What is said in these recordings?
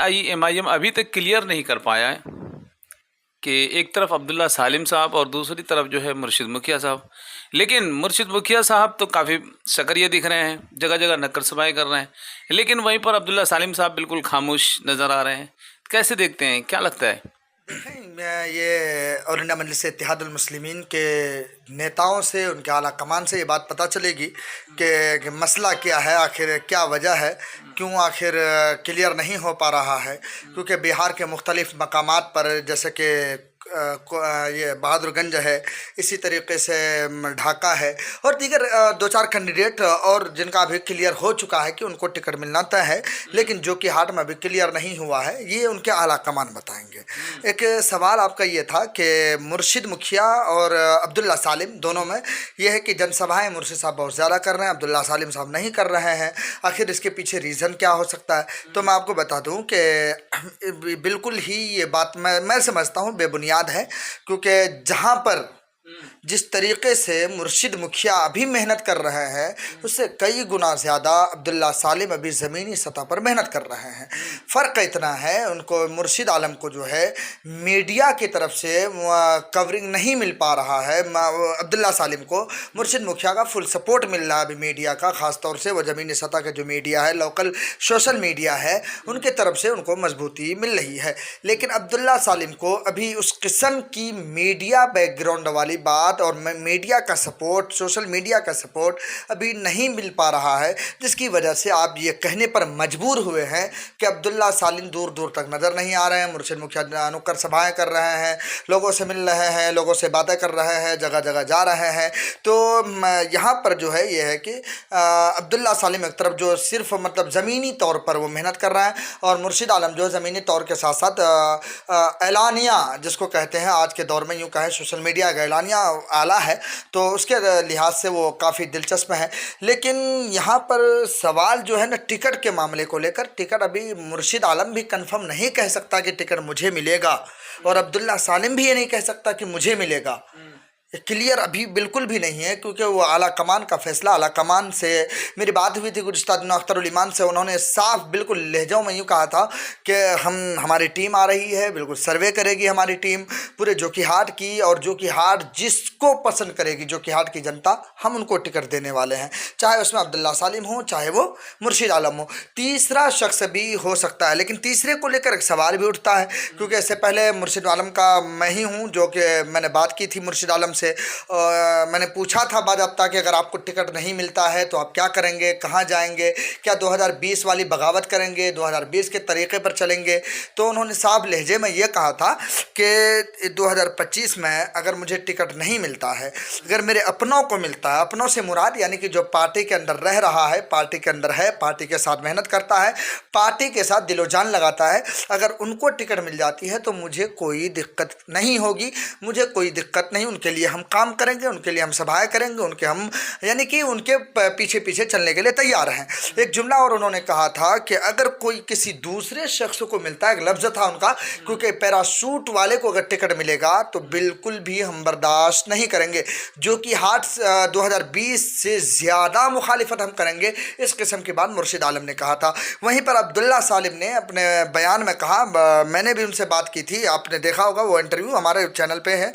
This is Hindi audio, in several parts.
एआईएमआईएम अभी तक क्लियर नहीं कर पाया है कि एक तरफ अब्दुल्ला सालिम साहब और दूसरी तरफ जो है मुर्शिद मुखिया साहब। लेकिन मुर्शिद मुखिया साहब तो काफ़ी सक्रिय दिख रहे हैं, जगह जगह नक्कर सभाएँ कर रहे हैं, लेकिन वहीं पर अब्दुल्ला सालिम साहब बिल्कुल खामोश नज़र आ रहे हैं। कैसे देखते हैं, क्या लगता है? देखें, मैं ये और मजलिस इत्तेहादुल मुस्लिमीन के नेताओं से, उनके आला कमान से ये बात पता चलेगी कि मसला क्या है, आखिर क्या वजह है, क्यों आखिर क्लियर नहीं हो पा रहा है। क्योंकि बिहार के मुख्तलिफ़ मकामात पर, जैसे कि ये बहादुरगंज है, इसी तरीके से ढाका है और दीगर दो चार कैंडिडेट और जिनका अभी क्लियर हो चुका है कि उनको टिकट मिलना तय है, लेकिन जो कि हाट में अभी क्लियर नहीं हुआ है, ये उनके आला कमान बताएंगे। एक सवाल आपका ये था कि मुर्शिद मुखिया और अब्दुल्ला सालिम दोनों में यह है कि जनसभाएं मुर्शिद साहब बहुत ज़्यादा कर रहे हैं, अब्दुल्ला सालिम साहब नहीं कर रहे हैं। आखिर इसके पीछे रीज़न क्या हो सकता है? तो मैं आपको बता दूं कि बिल्कुल ही ये बात मैं समझता हूँ बेबुनियाद है, क्योंकि जहाँ पर जिस तरीके से मुर्शिद मुखिया अभी मेहनत कर रहे हैं, उससे कई गुना ज़्यादा अब्दुल्ला सालिम अभी ज़मीनी सतह पर मेहनत कर रहे हैं। फ़र्क इतना है, उनको मुर्शिद आलम को जो है मीडिया की तरफ से कवरिंग नहीं मिल पा रहा है। अब्दुल्ला सालिम को मुर्शिद मुखिया का फुल सपोर्ट मिल रहा है अभी मीडिया का, ख़ास तौर से वो ज़मीनी सतह का जो मीडिया है, लोकल सोशल मीडिया है, उनके तरफ से उनको मजबूती मिल रही है। लेकिन अब्दुल्ला सालिम को अभी उस किस्म की मीडिया बैकग्राउंड वाली बात और मीडिया का सपोर्ट, सोशल मीडिया का सपोर्ट अभी नहीं मिल पा रहा है, जिसकी वजह से आप ये कहने पर मजबूर हुए हैं कि अब्दुल्ला सालिम दूर दूर तक नज़र नहीं आ रहे हैं। मुर्शिद मुखिया नुक्कड़ सभाएँ कर रहे हैं, लोगों से मिल रहे हैं, लोगों से बातें कर रहे हैं, जगह जगह जा रहे हैं। तो यहाँ पर जो है ये है कि अब्दुल्ला सालिम एक तरफ जो सिर्फ मतलब ज़मीनी तौर पर वो मेहनत कर रहा है, और मुर्शिद आलम जो ज़मीनी तौर के साथ साथ एलानिया जिसको कहते हैं आज के दौर में, यूँ कहें सोशल मीडिया का एलानिया आला है, तो उसके लिहाज से वो काफ़ी दिलचस्प है। लेकिन यहाँ पर सवाल जो है ना, टिकट के मामले को लेकर, टिकट अभी मुर्शिद आलम भी कंफर्म नहीं कह सकता कि टिकट मुझे मिलेगा, और अब्दुल्ला सालिम भी ये नहीं कह सकता कि मुझे मिलेगा। क्लियर अभी बिल्कुल भी नहीं है, क्योंकि वो आला कमान का फैसला, आला कमान से मेरी बात हुई थी गुज़िश्ता दिनों अख्तर उल ईमान से, उन्होंने साफ बिल्कुल लहज़ों में यूँ कहा था कि हमारी टीम आ रही है, बिल्कुल सर्वे करेगी हमारी टीम पूरे जोकीहाट की, और जोकीहाट जिसको पसंद करेगी, जोकीहाट की जनता, हम उनको टिकट देने वाले हैं, चाहे उसमें अब्दुल्ला सालिम हो, चाहे वो मुर्शिद आलम हो। तीसरा शख्स भी हो सकता है, लेकिन तीसरे को लेकर एक सवाल भी उठता है, क्योंकि इससे पहले मुर्शिद आलम का मैं ही हूँ जो कि मैंने बात की थी मुर्शिद आलम से। मैंने पूछा था बाज़ाब्ता कि अगर आपको टिकट नहीं मिलता है तो आप क्या करेंगे, कहाँ जाएंगे, क्या 2020 वाली बगावत करेंगे, 2020 के तरीके पर चलेंगे? तो उन्होंने साफ लहजे में ये कहा था कि 2025 में अगर मुझे टिकट नहीं मिलता है, अगर मेरे अपनों को मिलता है, अपनों से मुराद यानी कि जो पार्टी के अंदर रह रहा है, पार्टी के अंदर है, पार्टी के साथ मेहनत करता है, पार्टी के साथ दिलो जान लगाता है, अगर उनको टिकट मिल जाती है तो मुझे कोई दिक्कत नहीं होगी, मुझे कोई दिक्कत नहीं, उनके लिए हम काम करेंगे, उनके लिए हम सभाएं करेंगे, उनके हम यानी कि उनके पीछे पीछे चलने के लिए तैयार हैं। एक जुमला और उन्होंने कहा था कि अगर कोई किसी दूसरे शख्स को मिलता है, एक लफ्ज़ था उनका, क्योंकि पैराशूट वाले को अगर टिकट मिलेगा तो बिल्कुल भी हम बर्दाश्त नहीं करेंगे, जो कि हाट 2020 से ज़्यादा मुखालिफत हम करेंगे, इस किस्म की बात मुर्शिद आलम ने कहा था। वहीं पर अब्दुल्ला सालिम ने अपने बयान में कहा, मैंने भी उनसे बात की थी, आपने देखा होगा वो इंटरव्यू हमारे चैनल पे है,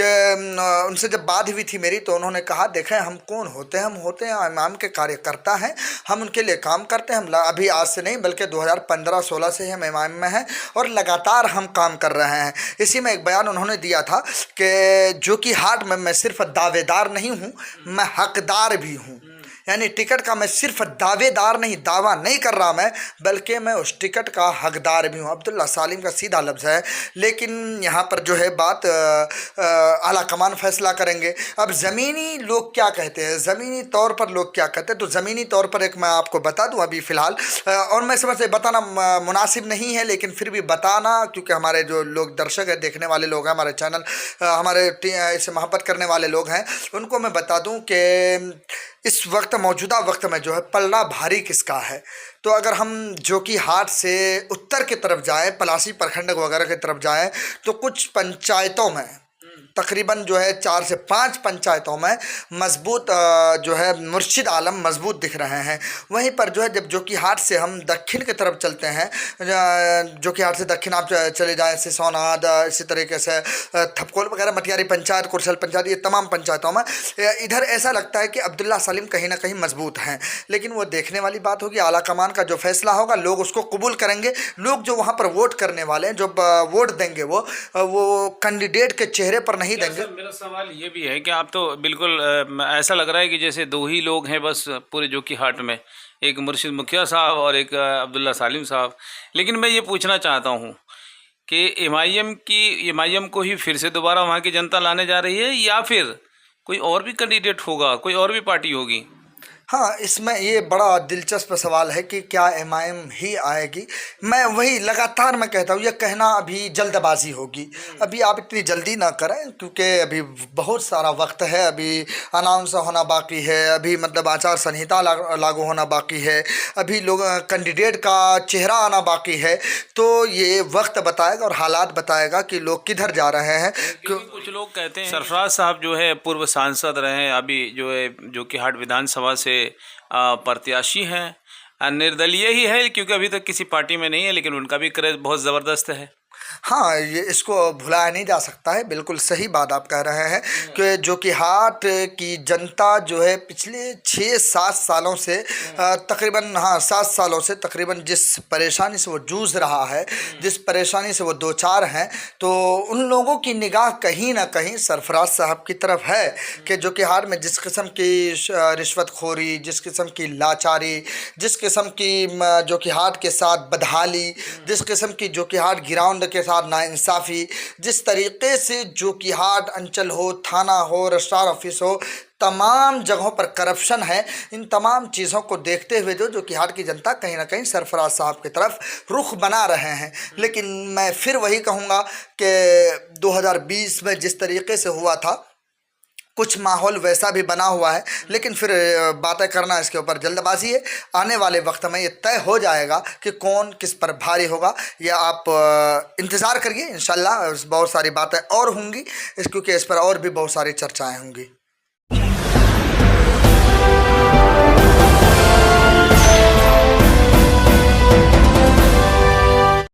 कि उनसे जब बात हुई थी मेरी, तो उन्होंने कहा देखें हम कौन होते हैं, हम होते हैं इमाम के कार्यकर्ता हैं, हम उनके लिए काम करते हैं, हम अभी आज से नहीं बल्कि 2015-16 से हम इमाम में हैं और लगातार हम काम कर रहे हैं। इसी में एक बयान उन्होंने दिया था कि जो कि हाट में मैं सिर्फ दावेदार नहीं हूँ, मैं हकदार भी हूँ, यानी टिकट का मैं सिर्फ दावेदार नहीं, दावा नहीं कर रहा मैं, बल्कि मैं उस टिकट का हकदार भी हूँ। अब्दुल्ला सालिम का सीधा लफ्ज़ है, लेकिन यहाँ पर जो है बात आला कमान फैसला करेंगे। अब ज़मीनी लोग क्या कहते हैं, ज़मीनी तौर पर लोग क्या कहते हैं, तो ज़मीनी तौर पर एक मैं आपको बता दूँ अभी फ़िलहाल, और मैं समझ से बताना मुनासिब नहीं है, लेकिन फिर भी बताना, क्योंकि हमारे जो लोग दर्शक हैं, देखने वाले लोग हैं, हमारे चैनल हमारे इससे मोहब्बत करने वाले लोग हैं, उनको मैं बता दूँ कि इस वक्त मौजूदा वक्त में जो है पल्ला भारी किसका है। तो अगर हम जो कि हाट से उत्तर की तरफ जाएं, पलासी प्रखंड वगैरह की तरफ जाएं, तो कुछ पंचायतों में तकरीबन जो है 4 से 5 पंचायतों में मजबूत जो है मुर्शिद आलम मजबूत दिख रहे हैं। वहीं पर जो है जब जोकीहाट से हम दक्षिण की तरफ चलते हैं, जोकीहाट से दक्षिण आप चले जाएँ सिसोनाद, इसी तरीके से थपकोल वगैरह, मटियारी पंचायत, कुरसल पंचायत, ये तमाम पंचायतों में इधर ऐसा लगता है कि अब्दुल्ला सलीम कहीं ना कहीं मजबूत हैं। लेकिन वो देखने वाली बात होगी, आला कमान का जो फैसला होगा लोग उसको कबूल करेंगे। लोग जो वहाँ पर वोट करने वाले हैं, जो वोट देंगे वो कैंडिडेट के चेहरे पर नहीं देंगे। मेरा सवाल ये भी है कि आप तो बिल्कुल ऐसा लग रहा है कि जैसे दो ही लोग हैं बस पूरे जोकीहाट में, एक मुर्शिद मुखिया साहब और एक अब्दुल्ला सलीम साहब। लेकिन मैं ये पूछना चाहता हूँ कि एमआईएम को ही फिर से दोबारा वहाँ की जनता लाने जा रही है या फिर कोई और भी कैंडिडेट होगा, कोई और भी पार्टी होगी? हाँ, इसमें ये बड़ा दिलचस्प सवाल है कि क्या एमआईएम ही आएगी। मैं वही लगातार मैं कहता हूँ, ये कहना अभी जल्दबाजी होगी। अभी आप इतनी जल्दी ना करें क्योंकि अभी बहुत सारा वक्त है, अभी अनाउंस होना बाकी है, अभी मतलब आचार संहिता लागू होना बाकी है, अभी लोग कैंडिडेट का चेहरा आना बाकी है। तो ये वक्त बताएगा और हालात बताएगा कि लोग किधर जा रहे हैं। कुछ लोग कहते हैं सरफराज साहब जो है पूर्व सांसद रहे, अभी जो है जोकीहाट विधानसभा से प्रत्याशी हैं, निर्दलीय ही है क्योंकि अभी तक किसी पार्टी में नहीं है, लेकिन उनका भी क्रेज बहुत ज़बरदस्त है। हाँ, ये इसको भुलाया नहीं जा सकता है। बिल्कुल सही बात आप कह रहे हैं कि जोकीहाट की जनता जो है पिछले 6-7 सालों से तकरीबन 7 सालों से तकरीबन जिस परेशानी से वो जूझ रहा है, जिस परेशानी से वो दो चार हैं, तो उन लोगों की निगाह कहीं ना कहीं सरफराज साहब की तरफ है कि जोकीहाट में जिस किस्म की रिश्वतखोरी, जिस किस्म की लाचारी, जिस किस्म की जोकीहाट के साथ बदहाली, जिस किस्म की जोकीहाट ग्राउंड के साथ नाइंसाफ़ी, जिस तरीके से जोकीहाट अंचल हो, थाना हो, रजिस्ट्रार ऑफिस हो, तमाम जगहों पर करप्शन है, इन तमाम चीज़ों को देखते हुए जो जोकीहाट की जनता कहीं ना कहीं सरफराज साहब की तरफ रुख बना रहे हैं। लेकिन मैं फिर वही कहूँगा कि 2020 में जिस तरीके से हुआ था कुछ माहौल वैसा भी बना हुआ है, लेकिन फिर बातें करना इसके ऊपर जल्दबाजी है। आने वाले वक्त में ये तय हो जाएगा कि कौन किस पर भारी होगा। या आप इंतज़ार करिए, इंशाल्लाह बहुत सारी बातें और होंगी क्योंकि इस पर और भी बहुत सारी चर्चाएं होंगी।